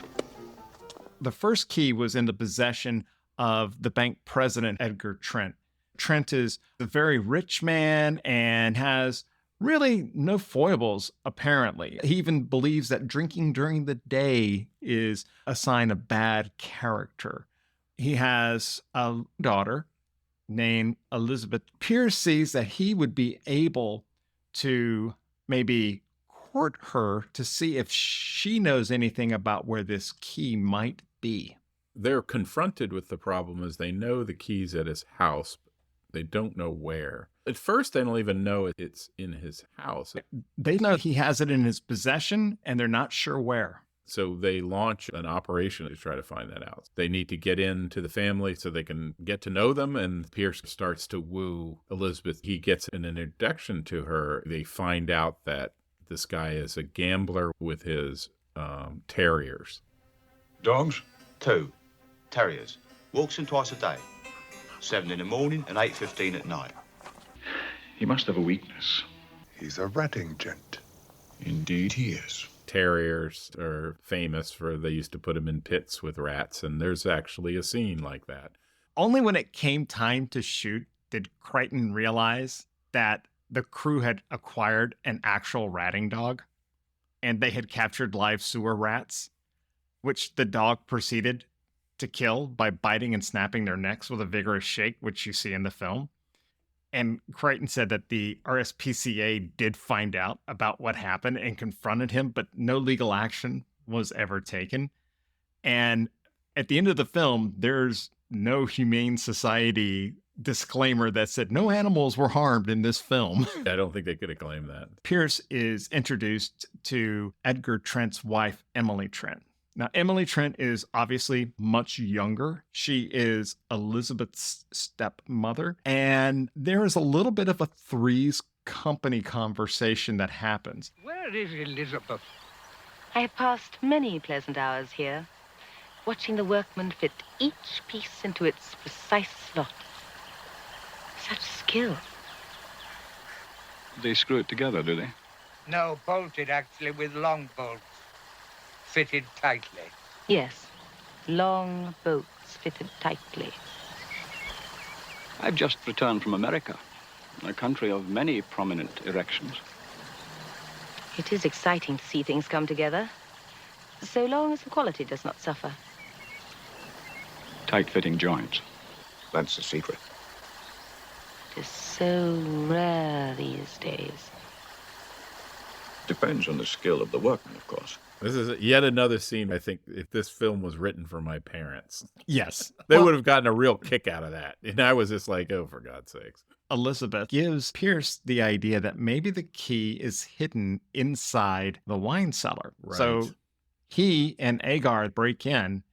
The first key was in the possession of the bank president, Edgar Trent. Trent is a very rich man and has really no foibles, apparently. He even believes that drinking during the day is a sign of bad character. He has a daughter named Elizabeth. Pierce sees that he would be able to maybe court her to see if she knows anything about where this key might be. They're confronted with the problem as they know the key's at his house. They don't know where. At first, they don't even know it's in his house. They know he has it in his possession, and they're not sure where. So they launch an operation to try to find that out. They need to get into the family so they can get to know them, and Pierce starts to woo Elizabeth. He gets an introduction to her. They find out that this guy is a gambler with his terriers. Dogs? 2 terriers. Walks them twice a day. 7 in the morning and 8:15 at night. He must have a weakness. He's a ratting gent. Indeed he is. Terriers are famous for they used to put them in pits with rats, and there's actually a scene like that. Only when it came time to shoot did Crichton realize that the crew had acquired an actual ratting dog, and they had captured live sewer rats, which the dog proceeded to kill by biting and snapping their necks with a vigorous shake, which you see in the film. And Crichton said that the RSPCA did find out about what happened and confronted him, but no legal action was ever taken. And at the end of the film, there's no Humane Society disclaimer that said no animals were harmed in this film. I don't think they could have claimed that. Pierce is introduced to Edgar Trent's wife, Emily Trent. Now, Emily Trent is obviously much younger. She is Elizabeth's stepmother, and there is a little bit of a Three's Company conversation that happens. Where is Elizabeth? I have passed many pleasant hours here, watching the workmen fit each piece into its precise slot. Such skill. They screw it together, do they? No, bolted actually with long bolts. Fitted tightly. Yes, long bolts fitted tightly. I've just returned from America, a country of many prominent erections. It is exciting to see things come together, so long as the quality does not suffer. Tight-fitting joints. That's the secret. It is so rare these days. Depends on the skill of the workman, of course. This is yet another scene, I think, if this film was written for my parents. Yes. They would have gotten a real kick out of that. And I was just like, oh, for God's sakes. Elizabeth gives Pierce the idea that maybe the key is hidden inside the wine cellar. Right. So he and Agar break in,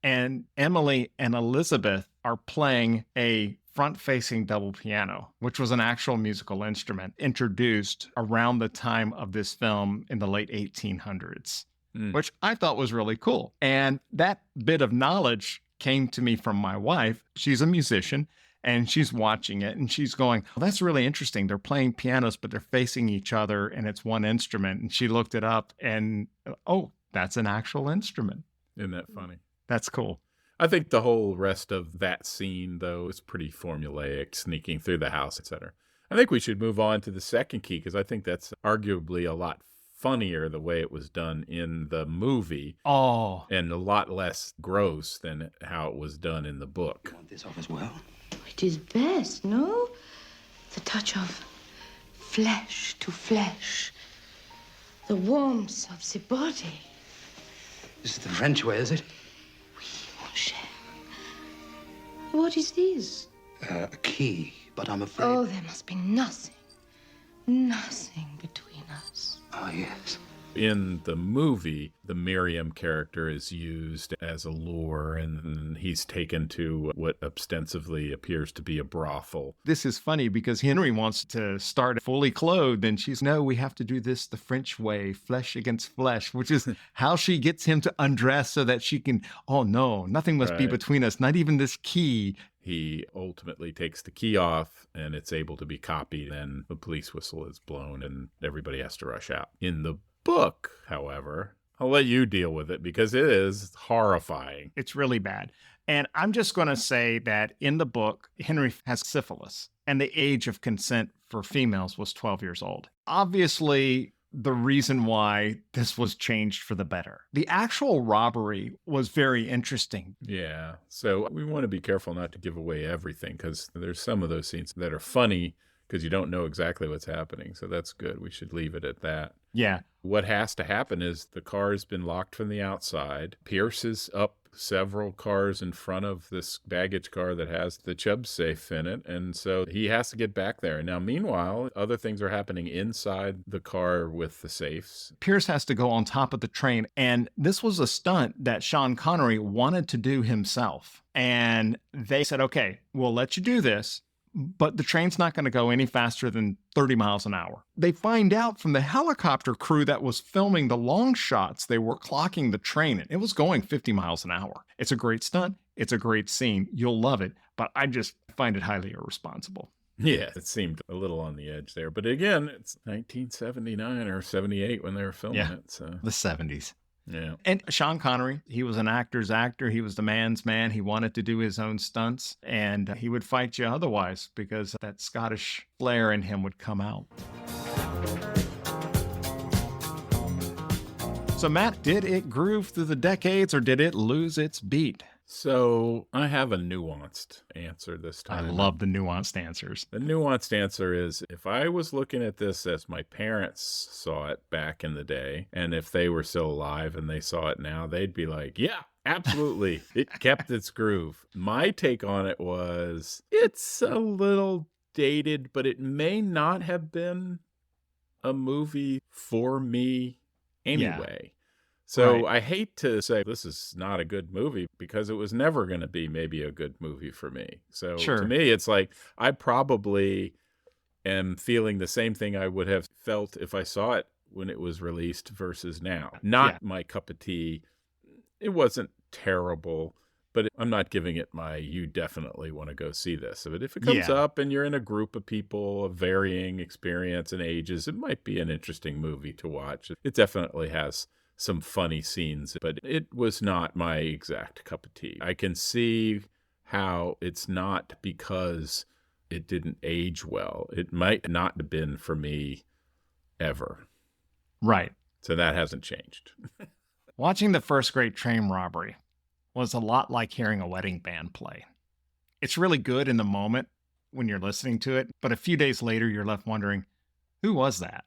and Emily and Elizabeth are playing a front-facing double piano, which was an actual musical instrument introduced around the time of this film in the late 1800s, which I thought was really cool. And that bit of knowledge came to me from my wife. She's a musician, and she's watching it, and she's going, well, that's really interesting. They're playing pianos, but they're facing each other, and it's one instrument. And she looked it up, and, oh, that's an actual instrument. Isn't that funny? That's cool. I think the whole rest of that scene, though, is pretty formulaic, sneaking through the house, etc. I think we should move on to the second key, because I think that's arguably a lot funnier the way it was done in the movie. Oh. And a lot less gross than how it was done in the book. You want this off as well? It is best, no? The touch of flesh to flesh. The warmth of the body. This is the French way, is it? What is this? A key, but I'm afraid... Oh, there must be nothing between us. Oh, yes. In the movie, the Miriam character is used as a lure, and he's taken to what ostensibly appears to be a brothel. This is funny because Henry wants to start fully clothed, and she's, no, we have to do this the French way, flesh against flesh, which is how she gets him to undress so that she can, oh no, nothing must be between us, not even this key. He ultimately takes the key off, and it's able to be copied, and the police whistle is blown, and everybody has to rush out. In the book, however, I'll let you deal with it because it is horrifying. It's really bad. And I'm just going to say that in the book, Henry has syphilis, and the age of consent for females was 12 years old. Obviously, the reason why this was changed for the better. The actual robbery was very interesting. Yeah. So we want to be careful not to give away everything because there's some of those scenes that are funny because you don't know exactly what's happening. So that's good. We should leave it at that. Yeah. What has to happen is the car has been locked from the outside. Pierce is up several cars in front of this baggage car that has the Chubb safe in it. And so he has to get back there. Now, meanwhile, other things are happening inside the car with the safes. Pierce has to go on top of the train. And this was a stunt that Sean Connery wanted to do himself. And they said, okay, we'll let you do this, but the train's not going to go any faster than 30 miles an hour. They find out from the helicopter crew that was filming the long shots, they were clocking the train, and it was going 50 miles an hour. It's a great stunt. It's a great scene. You'll love it, but I just find it highly irresponsible. Yeah, it seemed a little on the edge there. But again, it's 1979 or 78 when they were filming it. So the 70s. Yeah. And Sean Connery, he was an actor's actor. He was the man's man. He wanted to do his own stunts, and he would fight you otherwise because that Scottish flair in him would come out. So Matt, did it groove through the decades or did it lose its beat? So I have a nuanced answer this time. I love the nuanced answers. The nuanced answer is if I was looking at this as my parents saw it back in the day, and if they were still alive and they saw it now, they'd be like, yeah, absolutely. It kept its groove. My take on it was it's a little dated, but it may not have been a movie for me anyway. Yeah. So I hate to say this is not a good movie because it was never going to be maybe a good movie for me. So to me, it's like I probably am feeling the same thing I would have felt if I saw it when it was released versus now. Not my cup of tea. It wasn't terrible, but I'm not giving it my you definitely want to go see this. But if it comes up and you're in a group of people of varying experience and ages, it might be an interesting movie to watch. It definitely has some funny scenes, but it was not my exact cup of tea. I can see how it's not because it didn't age well. It might not have been for me ever. Right. So that hasn't changed. Watching the first Great Train Robbery was a lot like hearing a wedding band play. It's really good in the moment when you're listening to it, but a few days later, you're left wondering, who was that?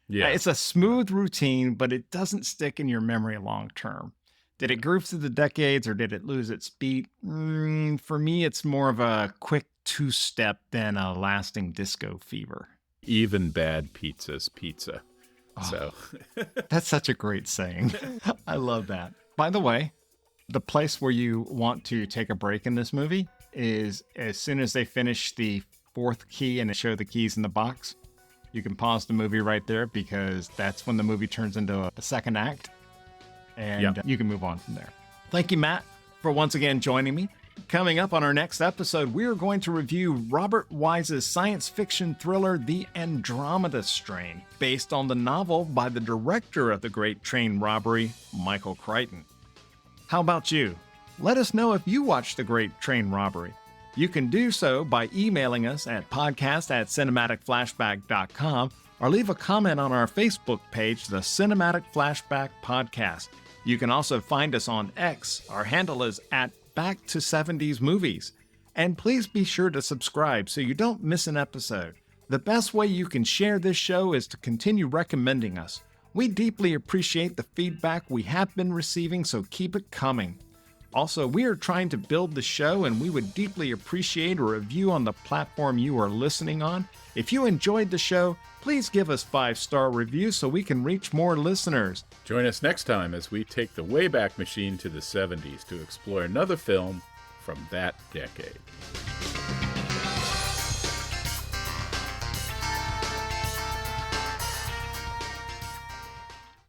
Yeah. It's a smooth routine, but it doesn't stick in your memory long term. Did it groove through the decades or did it lose its beat? For me, it's more of a quick two-step than a lasting disco fever. Even bad pizza's pizza. Oh, so that's such a great saying. I love that. By the way, the place where you want to take a break in this movie is as soon as they finish the fourth key and they show the keys in the box, you can pause the movie right there because that's when the movie turns into a second act, and you can move on from there. Thank you, Matt, for once again joining me. Coming up on our next episode, we are going to review Robert Wise's science fiction thriller, The Andromeda Strain, based on the novel by the director of The Great Train Robbery, Michael Crichton. How about you? Let us know if you watched The Great Train Robbery. You can do so by emailing us at podcast@cinematicflashback.com or leave a comment on our Facebook page, the Cinematic Flashback Podcast. You can also find us on X. Our handle is @Back270sMovies. And please be sure to subscribe so you don't miss an episode. The best way you can share this show is to continue recommending us. We deeply appreciate the feedback we have been receiving, so keep it coming. Also, we are trying to build the show, and we would deeply appreciate a review on the platform you are listening on. If you enjoyed the show, please give us 5-star reviews so we can reach more listeners. Join us next time as we take the Wayback Machine to the 70s to explore another film from that decade.